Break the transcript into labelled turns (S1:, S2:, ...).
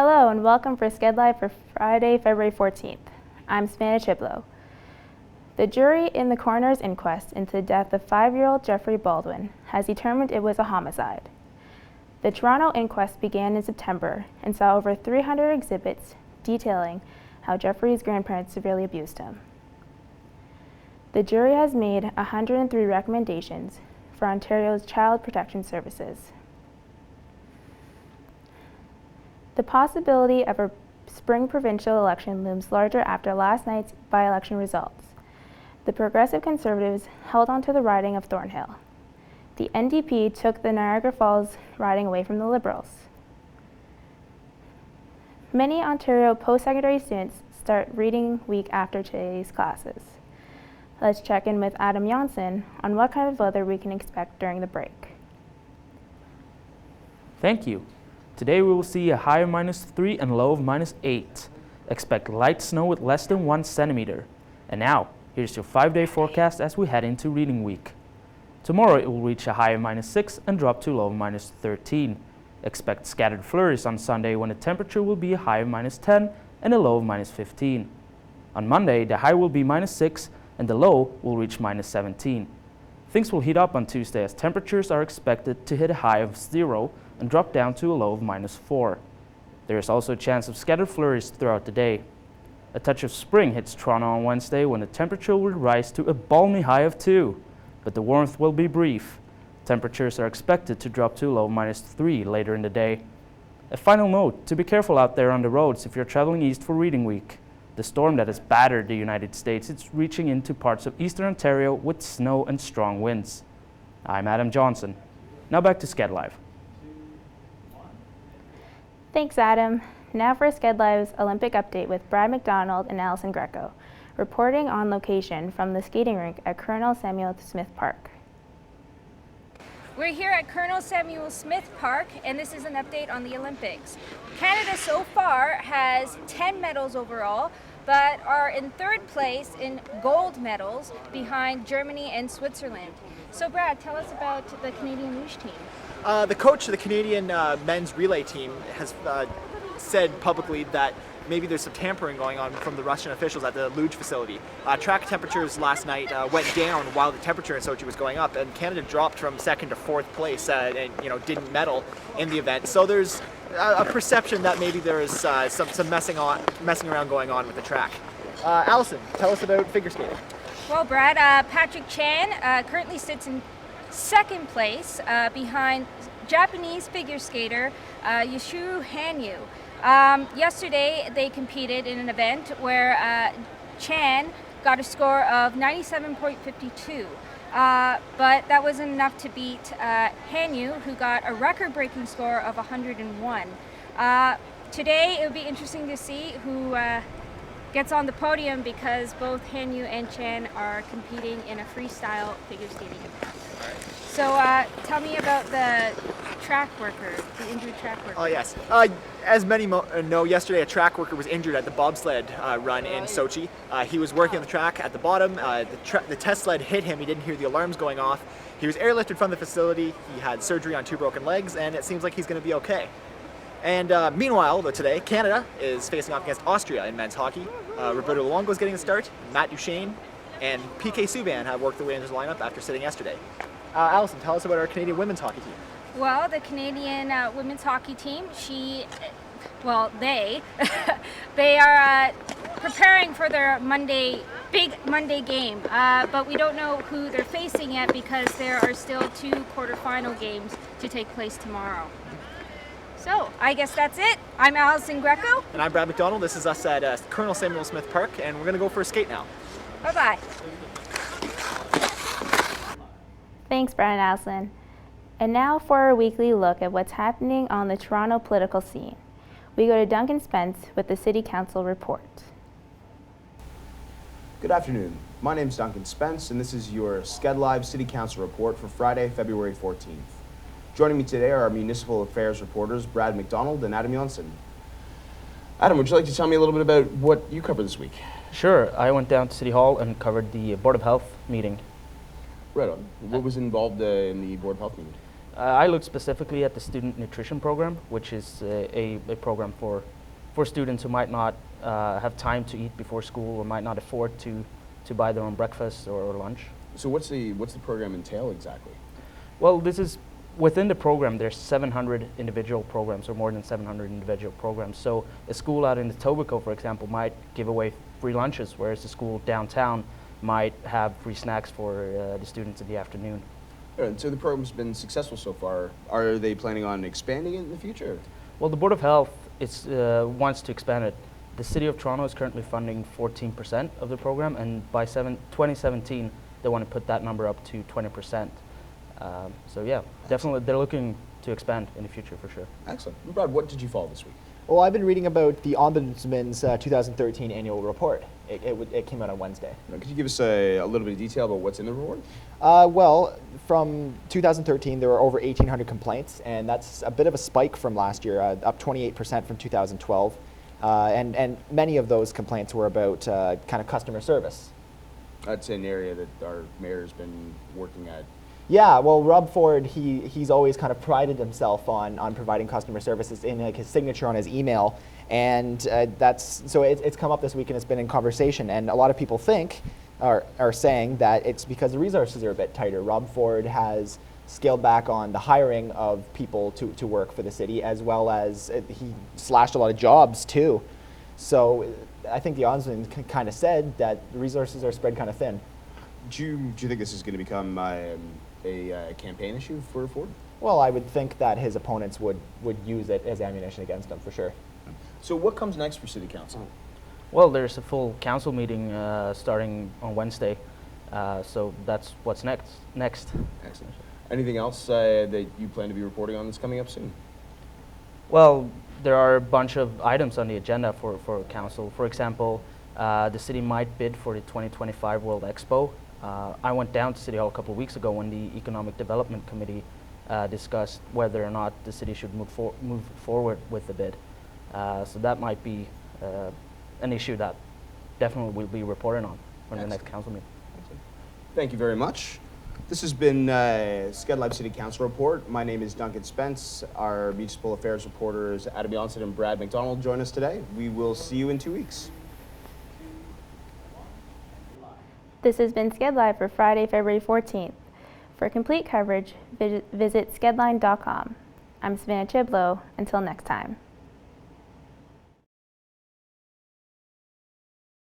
S1: Hello and welcome for Skedlive for Friday, February 14th. I'm Savannah Chiblo. The jury in the coroner's inquest into the death of 5-year-old Jeffrey Baldwin has determined it was a homicide. The Toronto inquest began in September and saw over 300 exhibits detailing how Jeffrey's grandparents severely abused him. The jury has made 103 recommendations for Ontario's Child Protection Services. The possibility of a spring provincial election looms larger after last night's by-election results. The Progressive Conservatives held on to the riding of Thornhill. The NDP took the Niagara Falls riding away from the Liberals. Many Ontario post-secondary students start reading week after today's classes. Let's check in with Adam Janssen on what kind of weather we can expect during the break.
S2: Thank you. Today we will see a high of -3 and low of -8. Expect light snow with less than 1 centimeter. And now, here's your 5-day forecast as we head into reading week. Tomorrow it will reach a high of -6 and drop to a low of -13. Expect scattered flurries on Sunday when the temperature will be a high of -10 and a low of -15. On Monday, the high will be -6 and the low will reach -17. Things will heat up on Tuesday as temperatures are expected to hit a high of 0 and drop down to a low of -4. There is also a chance of scattered flurries throughout the day. A touch of spring hits Toronto on Wednesday when the temperature will rise to a balmy high of 2, but the warmth will be brief. Temperatures are expected to drop to a low of -3 later in the day. A final note, to be careful out there on the roads if you're traveling east for reading week. The storm that has battered the United States is reaching into parts of eastern Ontario with snow and strong winds. I'm Adam Johnson. Now back to Skedlive.
S1: Thanks, Adam. Now for Skedlive's Olympic update with Brad McDonald and Allison Greco, reporting on location from the skating rink at Colonel Samuel Smith Park.
S3: We're here at Colonel Samuel Smith Park, and this is an update on the Olympics. Canada so far has 10 medals overall, but are in 3rd place in gold medals behind Germany and Switzerland. So Brad, tell us about the Canadian luge team.
S4: The coach of the Canadian men's relay team has said publicly that maybe there's some tampering going on from the Russian officials at the luge facility. Track temperatures last night went down while the temperature in Sochi was going up, and Canada dropped from 2nd to 4th place and didn't medal in the event. So there's a perception that maybe there is some messing around going on with the track. Allison, tell us about figure skating.
S3: Well, Brad, Patrick Chan currently sits in 2nd place behind Japanese figure skater Yashiro Hanyu. Yesterday they competed in an event where Chan got a score of 97.52, but that wasn't enough to beat Hanyu, who got a record-breaking score of 101. Today it would be interesting to see who gets on the podium because both Hanyu and Chan are competing in a freestyle figure skating event. So tell me about the track worker, the injured track worker.
S4: Oh yes. As many know, yesterday a track worker was injured at the bobsled run in Sochi. He was working on the track at the bottom. The test sled hit him. He didn't hear the alarms going off. He was airlifted from the facility. He had surgery on 2 broken legs, and it seems like he's going to be okay. And meanwhile, though, today, Canada is facing off against Austria in men's hockey. Roberto Luongo is getting a start. Matt Duchesne and PK Subban have worked their way into the lineup after sitting yesterday. Allison, tell us about our Canadian women's hockey team.
S3: Well, the Canadian women's hockey team, they are preparing for their big Monday game, but we don't know who they're facing yet because there are still 2 quarterfinal games to take place tomorrow. So, I guess that's it. I'm Allison Greco.
S4: And I'm Brad McDonald. This is us at Colonel Samuel Smith Park, and we're going to go for a skate now.
S3: Bye-bye.
S1: Thanks, Brad and Allison. And now for our weekly look at what's happening on the Toronto political scene. We go to Duncan Spence with the City Council report.
S5: Good afternoon. My name is Duncan Spence, and this is your Skedlive City Council report for Friday, February 14th. Joining me today are our municipal affairs reporters, Brad McDonald and Adam Janssen. Adam, would you like to tell me a little bit about what you covered this week?
S2: Sure, I went down to City Hall and covered the Board of Health meeting.
S5: Right on. What was involved in the Board of Health meeting?
S2: I look specifically at the student nutrition program, which is a program for students who might not have time to eat before school or might not afford to buy their own breakfast or lunch.
S5: So what's the program entail exactly?
S2: Well, this is within the program. There's 700 individual programs, or more than 700 individual programs. So a school out in Etobicoke, for example, might give away free lunches, whereas the school downtown might have free snacks for the students in the afternoon.
S5: So the program's been successful so far. Are they planning on expanding it in the future?
S2: Well, the Board of Health wants to expand it. The City of Toronto is currently funding 14% of the program, and by 2017, they want to put that number up to 20%. So yeah, definitely they're looking to expand in the future for sure.
S5: Excellent. Brad, what did you follow this week?
S4: Well, I've been reading about the Ombudsman's 2013 annual report. It came out on Wednesday.
S5: Now, could you give us a little bit of detail about what's in the report?
S4: Well, from 2013, there were over 1,800 complaints, and that's a bit of a spike from last year, up 28% from 2012. And many of those complaints were about kind of customer service.
S5: That's an area that our mayor's been working at.
S4: Yeah, well, Rob Ford, he's always kind of prided himself on providing customer services in like his signature on his email, and it's come up this week and it's been in conversation, and a lot of people are saying that it's because the resources are a bit tighter. Rob Ford has scaled back on the hiring of people to work for the city, as well as he slashed a lot of jobs too. So I think the ombudsman kind of said that the resources are spread kind of thin.
S5: Do you think this is going to become a campaign issue for Ford?
S4: Well, I would think that his opponents would use it as ammunition against him for sure.
S5: So what comes next for City Council?
S2: Well, there's a full council meeting starting on Wednesday, so that's what's next.
S5: Excellent. Anything else that you plan to be reporting on that's coming up soon?
S2: Well, there are a bunch of items on the agenda for council. For example, the city might bid for the 2025 World Expo. I went down to City Hall a couple of weeks ago when the Economic Development Committee discussed whether or not the city should move forward with the bid. So that might be an issue that definitely we'll be reporting on the next council meeting.
S5: Thank you very much. This has been Skedlive City Council Report. My name is Duncan Spence. Our municipal affairs reporters Adam Johnson and Brad McDonald join us today. We will see you in 2 weeks.
S1: This has been Skedlive for Friday, February 14th. For complete coverage, visit skedline.com. I'm Savannah Chiblow. Until next time.